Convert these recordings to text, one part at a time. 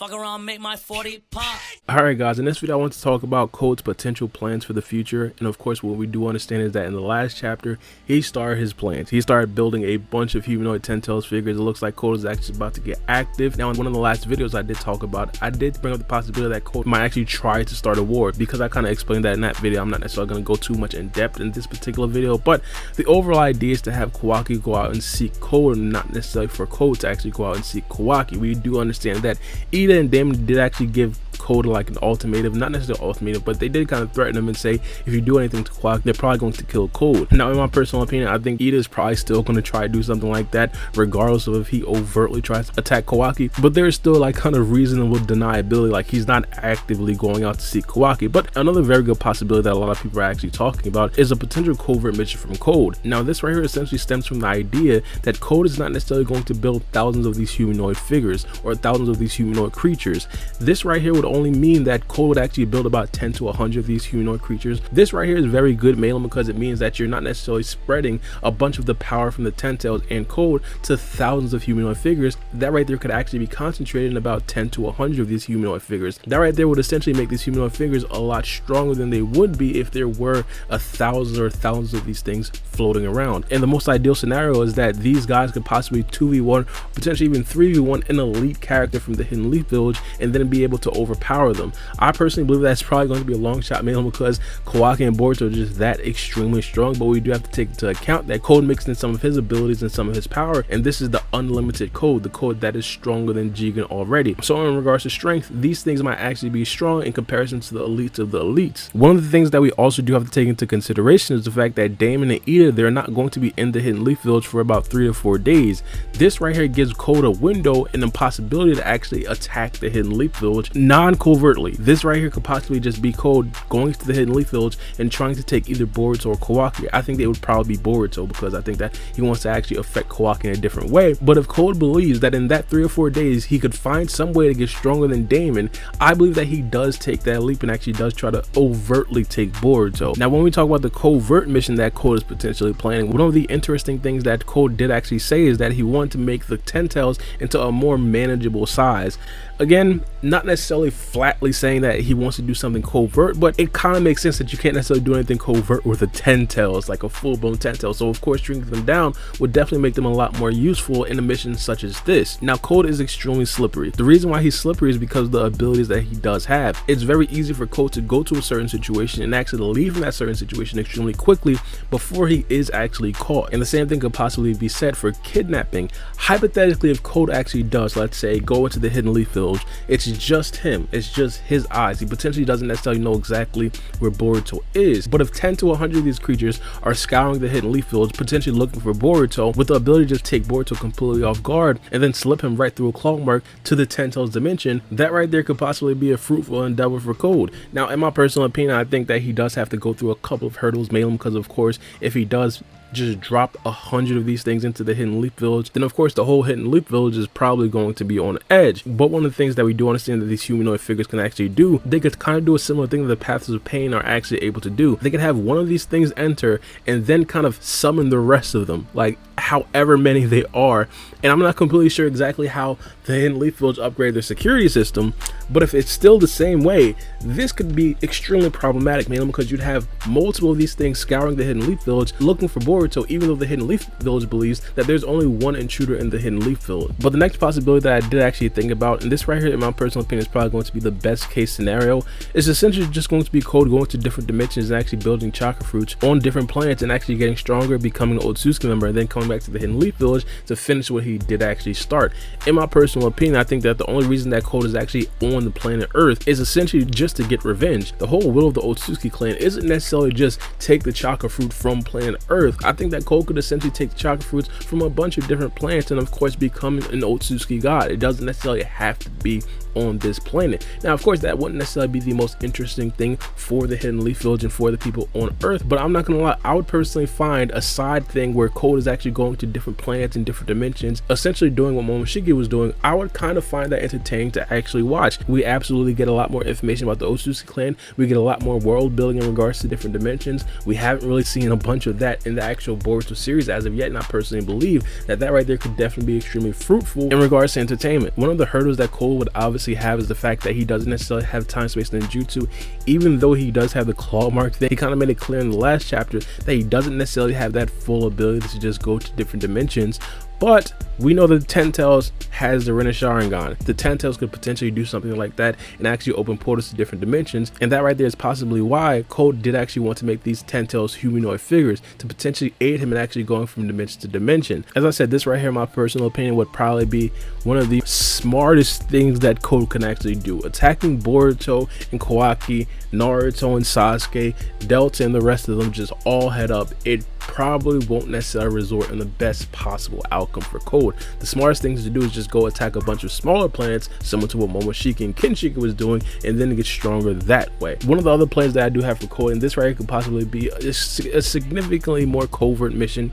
Fuck around, make my 40 pop. Alright guys, in this video I want to talk about Code's potential plans for the future, and of course what we do understand is that in the last chapter he started his plans. He started building a bunch of humanoid Ten Tails figures. It looks like Code is actually about to get active. Now in one of the last videos I did talk about, I did bring up the possibility that Code might actually try to start a war. Because I kind of explained that in that video, I'm not necessarily going to go too much in depth in this particular video, but the overall idea is to have Kawaki go out and seek Code, and not necessarily for Code to actually go out and seek Kawaki. We do understand that Iida and Damon did actually give Code like an ultimatum, not necessarily ultimatum, but they did kind of threaten him and say if you do anything to Kawaki, they're probably going to kill Code. Now in my personal opinion, I think Iida is probably still going to try to do something like that regardless of if he overtly tries to attack Kawaki, but there's still like kind of reasonable deniability, like he's not actively going out to seek Kawaki. But another very good possibility that a lot of people are actually talking about is a potential covert mission from Code. Now this right here essentially stems from the idea that Code is not necessarily going to build thousands of these humanoid figures or thousands of these humanoid creatures. This right here would only mean that Code would actually build about 10 to 100 of these humanoid creatures. This right here is very good mainly because it means that you're not necessarily spreading a bunch of the power from the Ten Tails and Code to thousands of humanoid figures. That right there could actually be concentrated in about 10 to 100 of these humanoid figures. That right there would essentially make these humanoid figures a lot stronger than they would be if there were thousands or thousands of these things floating around. And the most ideal scenario is that these guys could possibly 2v1, potentially even 3v1 an elite character from the Hidden Leaf Village and then be able to overpower them. I personally believe that's probably going to be a long shot mainly because Kawaki and Boruto are just that extremely strong, but we do have to take into account that Code mixed in some of his abilities and some of his power, and this is the unlimited Code, the Code that is stronger than Jigen already. So in regards to strength, these things might actually be strong in comparison to the elites of the elites. One of the things that we also do have to take into consideration is the fact that Damon and Iida, they're not going to be in the Hidden Leaf Village for about 3 to 4 days. This right here gives Code a window and the possibility to actually attack the Hidden Leaf Village non-covertly. This right here could possibly just be Code going to the Hidden Leaf Village and trying to take either Boruto or Kawaki. I think they would probably be Boruto because I think that he wants to actually affect Kawaki in a different way. But if Code believes that in that 3 or 4 days he could find some way to get stronger than Damon, I believe that he does take that leap and actually does try to overtly take Boruto. Now when we talk about the covert mission that Code is potentially planning, one of the interesting things that Code did actually say is that he wanted to make the Ten Tails into a more manageable size. Again, not necessarily flatly saying that he wants to do something covert, but it kind of makes sense that you can't necessarily do anything covert with a Ten Tails, like a full-blown Ten Tails. So of course shrinking them down would definitely make them a lot more useful in a mission such as this. Now Code is extremely slippery. The reason why he's slippery is because of the abilities that he does have. It's very easy for Code to go to a certain situation and actually leave from that certain situation extremely quickly before he is actually caught. And the same thing could possibly be said for kidnapping. Hypothetically, if Code actually does, let's say, go into the Hidden Leaf Village, it's just him, it's just his eyes. He potentially doesn't necessarily know exactly where Boruto is, but if 10 to 100 of these creatures are scouring the Hidden Leaf Village potentially looking for Boruto, with the ability to just take Boruto completely off guard and then slip him right through a claw mark to the Ten Tails dimension, that right there could possibly be a fruitful endeavor for Code. Now in my personal opinion, I think that he does have to go through a couple of hurdles, mainly because of course if he does just drop 100 of these things into the Hidden Leaf Village, then of course the whole Hidden Leaf Village is probably going to be on edge. But one of the things that we do understand that these humanoid figures can actually do, they could kind of do a similar thing that the Paths of Pain are actually able to do. They can have one of these things enter and then kind of summon the rest of them, like however many they are. And I'm not completely sure exactly how the Hidden Leaf Village upgrade their security system, but if it's still the same way, this could be extremely problematic, mainly because you'd have multiple of these things scouring the Hidden Leaf Village looking for Boruto, even though the Hidden Leaf Village believes that there's only one intruder in the Hidden Leaf Village. But the next possibility that I did actually think about, and this right here in my personal opinion is probably going to be the best case scenario, is essentially just going to be Code going to different dimensions and actually building chakra fruits on different planets and actually getting stronger, becoming an Otsutsuki member, and then coming back to the Hidden Leaf Village to finish what he did actually start. In my personal opinion, I think that the only reason that Code is actually on the planet Earth is essentially just to get revenge. The whole will of the Otsutsuki clan isn't necessarily just take the chakra fruit from planet Earth. I think that Code could essentially take the chakra fruits from a bunch of different planets and of course become an Otsutsuki god. It doesn't necessarily have to be on this planet. Now of course that wouldn't necessarily be the most interesting thing for the Hidden Leaf Village and for the people on Earth, but I'm not gonna lie, I would personally find a side thing where Code is actually going to different planets and different dimensions, essentially doing what Momoshiki was doing. I would kind of find that entertaining to actually watch. We absolutely get a lot more information about the Otsutsuki clan. We get a lot more world building in regards to different dimensions. We haven't really seen a bunch of that in the actual Boruto series as of yet, and I personally believe that that right there could definitely be extremely fruitful in regards to entertainment. One of the hurdles that Code would obviously obviously have is the fact that he doesn't necessarily have time space ninjutsu. Even though he does have the claw mark thing, he kind of made it clear in the last chapter that he doesn't necessarily have that full ability to just go to different dimensions. But we know that Ten Tails has the Rinne Sharingan. The Ten Tails could potentially do something like that and actually open portals to different dimensions. And that right there is possibly why Code did actually want to make these Ten Tails humanoid figures, to potentially aid him in actually going from dimension to dimension. As I said, this right here, in my personal opinion, would probably be one of the smartest things that Code can actually do. Attacking Boruto and Kawaki, Naruto and Sasuke, Delta and the rest of them just all head up. It probably won't necessarily result in the best possible outcome for Code. The smartest thing to do is just go attack a bunch of smaller planets, similar to what Momoshiki and Kinshiki was doing, and then get stronger that way. One of the other plans that I do have for Code, and this right here could possibly be a significantly more covert mission.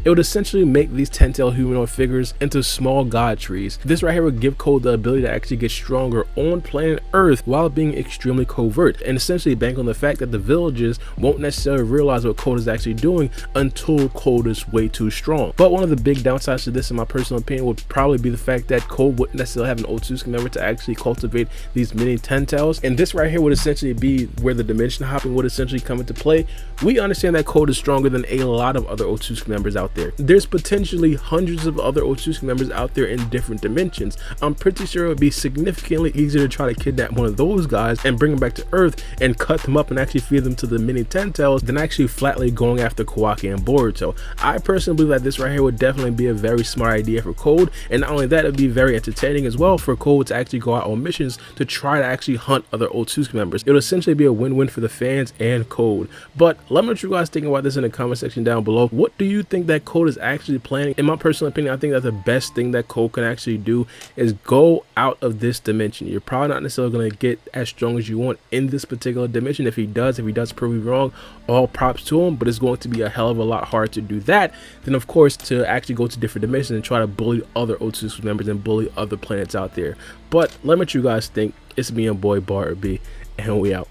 It would essentially make these Ten-Tail humanoid figures into small god trees. This right here would give Code the ability to actually get stronger on planet Earth while being extremely covert, and essentially bank on the fact that the villagers won't necessarily realize what Code is actually doing until Code is way too strong. But one of the big downsides to this, in my personal opinion, would probably be the fact that Code wouldn't necessarily have an Otsutsuki member to actually cultivate these mini Ten-Tails, and this right here would essentially be where the dimension hopping would essentially come into play. We understand that Code is stronger than a lot of other Otsutsuki members out there. There's potentially hundreds of other Otsutsuki members out there in different dimensions. I'm pretty sure it would be significantly easier to try to kidnap one of those guys and bring them back to Earth and cut them up and actually feed them to the mini Ten-Tails than actually flatly going after Kawaki and Boruto. I personally believe that this right here would definitely be a very smart idea for Code, and not only that, it would be very entertaining as well for Code to actually go out on missions to try to actually hunt other Otsutsuki members. It would essentially be a win-win for the fans and Code. But let me know what you guys think about this in the comment section down below. What do you think that Code is actually planning? In my personal opinion, I think that the best thing that Code can actually do is go out of this dimension. You're probably not necessarily going to get as strong as you want in this particular dimension. If he does prove you wrong, all props to him, but it's going to be a hell of a lot harder to do that than, of course, to actually go to different dimensions and try to bully other Otsutsuki members and bully other planets out there. But let me know what you guys think. It's me and boy Bar B, and we out.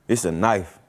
It's a knife.